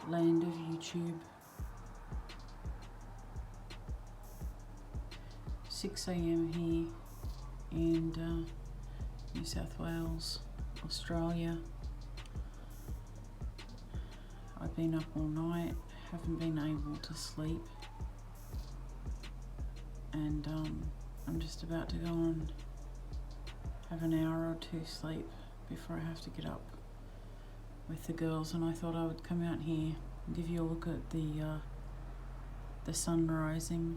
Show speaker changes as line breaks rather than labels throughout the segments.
land of YouTube. 6 a.m. here in New South Wales, Australia. I've been up all night, haven't been able to sleep, and I'm just about to go and have an hour or two sleep before I have to get up with the girls. And I thought I would come out here and give you a look at the sun rising.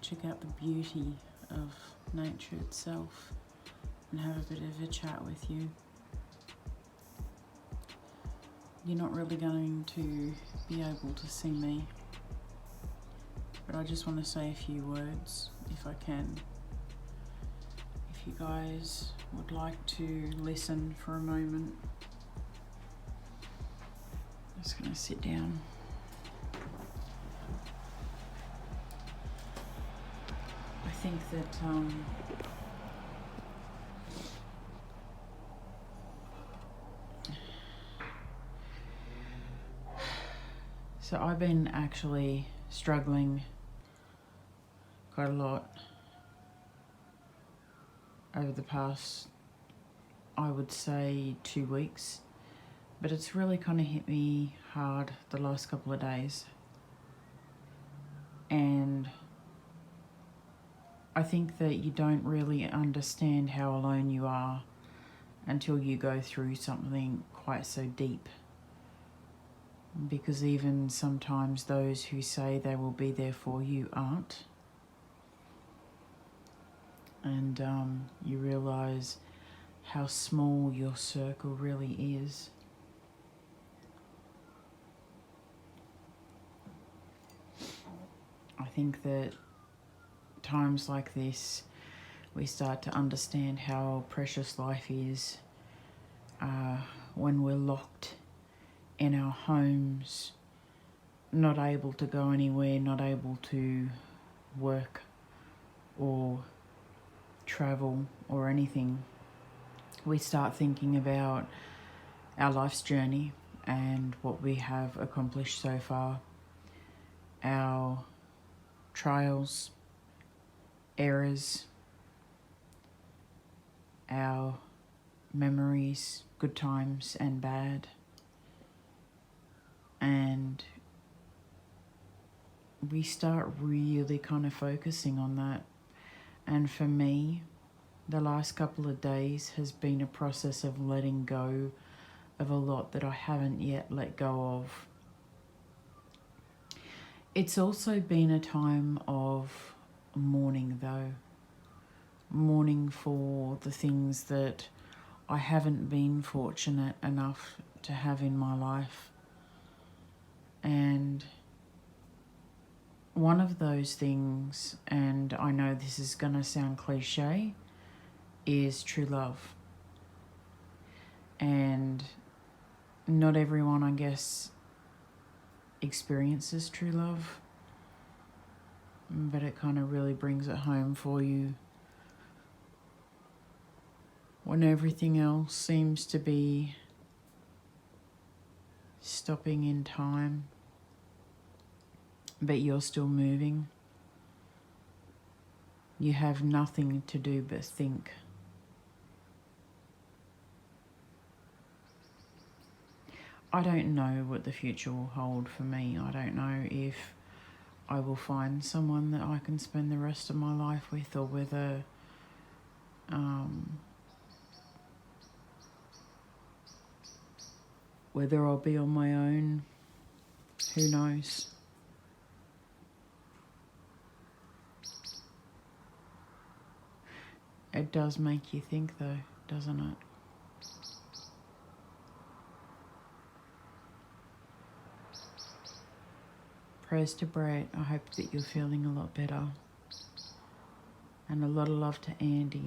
Check out the beauty of nature itself and have a bit of a chat with you. You're not really going to be able to see me, but I just want to say a few words if I can. If you guys would like to listen for a moment, I'm just going to sit down. I think that so I've been actually struggling quite a lot over the past, I would say, 2 weeks, but it's really kind of hit me hard the last couple of days. And I think that you don't really understand how alone you are until you go through something quite so deep. Because even sometimes those who say they will be there for you aren't. And you realize how small your circle really is. I think that times like this, we start to understand how precious life is when we're locked in our homes, not able to go anywhere, not able to work or travel or anything. We start thinking about our life's journey and what we have accomplished so far, our trials, errors, our memories, good times and bad. And we start really kind of focusing on that. And for me, the last couple of days has been a process of letting go of a lot that I haven't yet let go of. It's also been a time of mourning though. Mourning for the things that I haven't been fortunate enough to have in my life. And one of those things, and I know this is going to sound cliche, is true love. And not everyone, I guess, experiences true love, but it kind of really brings it home for you when everything else seems to be stopping in time, but you're still moving. You have nothing to do but think. I don't know what the future will hold for me. I don't know if I will find someone that I can spend the rest of my life with, or whether I'll be on my own. Who knows? It does make you think though, doesn't it? Prayers to Brett. I hope that you're feeling a lot better. And a lot of love to Andy.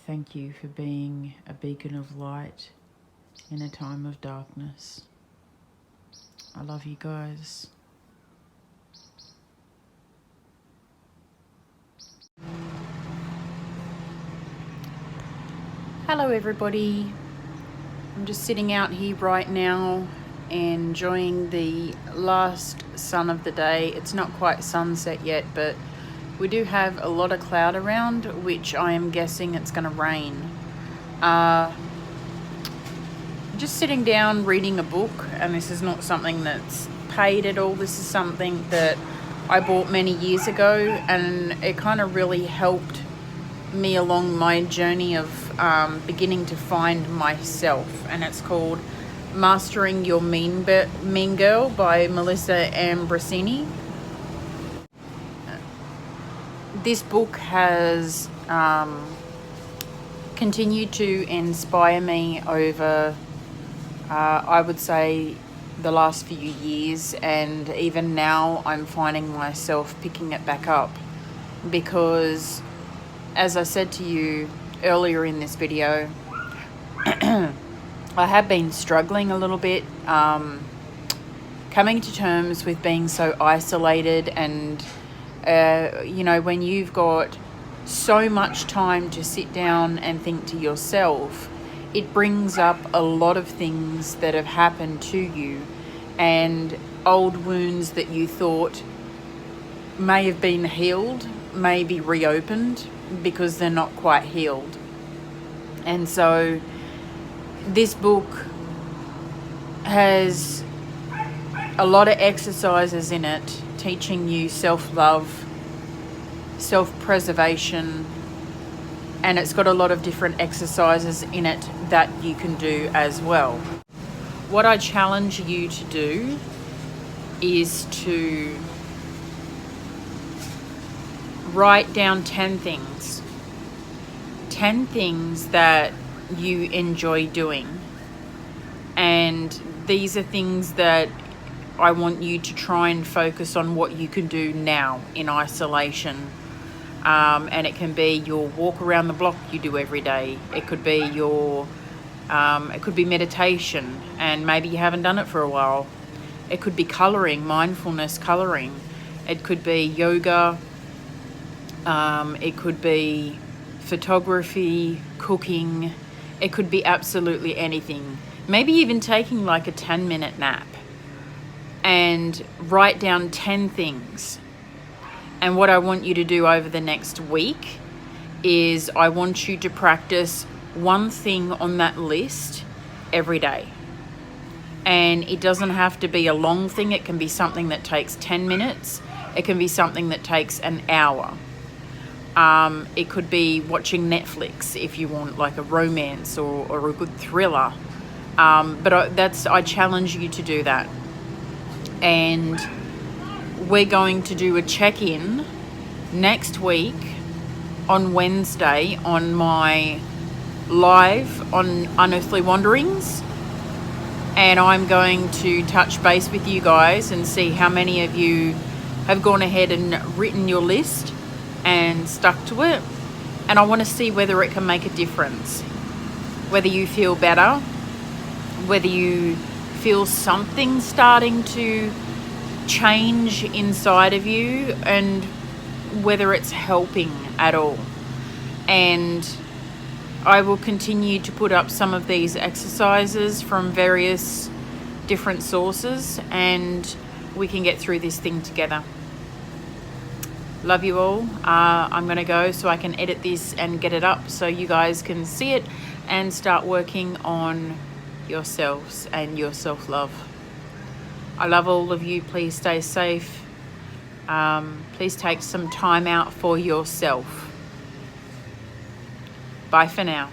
Thank you for being a beacon of light in a time of darkness. I love you guys. Hello everybody. I'm just sitting out here right now enjoying the last sun of the day. It's not quite sunset yet, but we do have a lot of cloud around, which I am guessing it's going to rain. Just sitting down reading a book, and this is not something that's paid at all. This is something that I bought many years ago, and it kind of really helped me along my journey of beginning to find myself, and it's called Mastering Your Mean Girl by Melissa Ambrosini. This book has continued to inspire me over I would say the last few years, and even now I'm finding myself picking it back up because, as I said to you earlier in this video, I have been struggling a little bit, coming to terms with being so isolated, and when you've got so much time to sit down and think to yourself, it brings up a lot of things that have happened to you and old wounds that you thought may have been healed, may be reopened because they're not quite healed. And so this book has a lot of exercises in it teaching you self-love, self-preservation, and it's got a lot of different exercises in it that you can do as well. What I challenge you to do is to write down 10 things. 10 things that you enjoy doing. And these are things that I want you to try and focus on what you can do now in isolation. And it can be your walk around the block you do every day. It could be it could be meditation, and maybe you haven't done it for a while. It could be coloring, mindfulness coloring. It could be yoga. It could be photography, cooking. It could be absolutely anything. Maybe even taking like a 10-minute nap, and write down 10 things. And what I want you to do over the next week is I want you to practice one thing on that list every day. And it doesn't have to be a long thing. It can be something that takes 10 minutes. It can be something that takes an hour. It could be watching Netflix if you want like a romance or a good thriller. But I challenge you to do that. And we're going to do a check-in next week on Wednesday on my live on Unearthly Wanderings, and I'm going to touch base with you guys and see how many of you have gone ahead and written your list and stuck to it. And I want to see whether it can make a difference, whether you feel better, whether you feel something starting to change inside of you, and whether it's helping at all. And I will continue to put up some of these exercises from various different sources, and we can get through this thing together. Love you all. I'm going to go so I can edit this and get it up so you guys can see it and start working on yourselves and your self-love. I love all of you. Please stay safe. Please take some time out for yourself. Bye for now.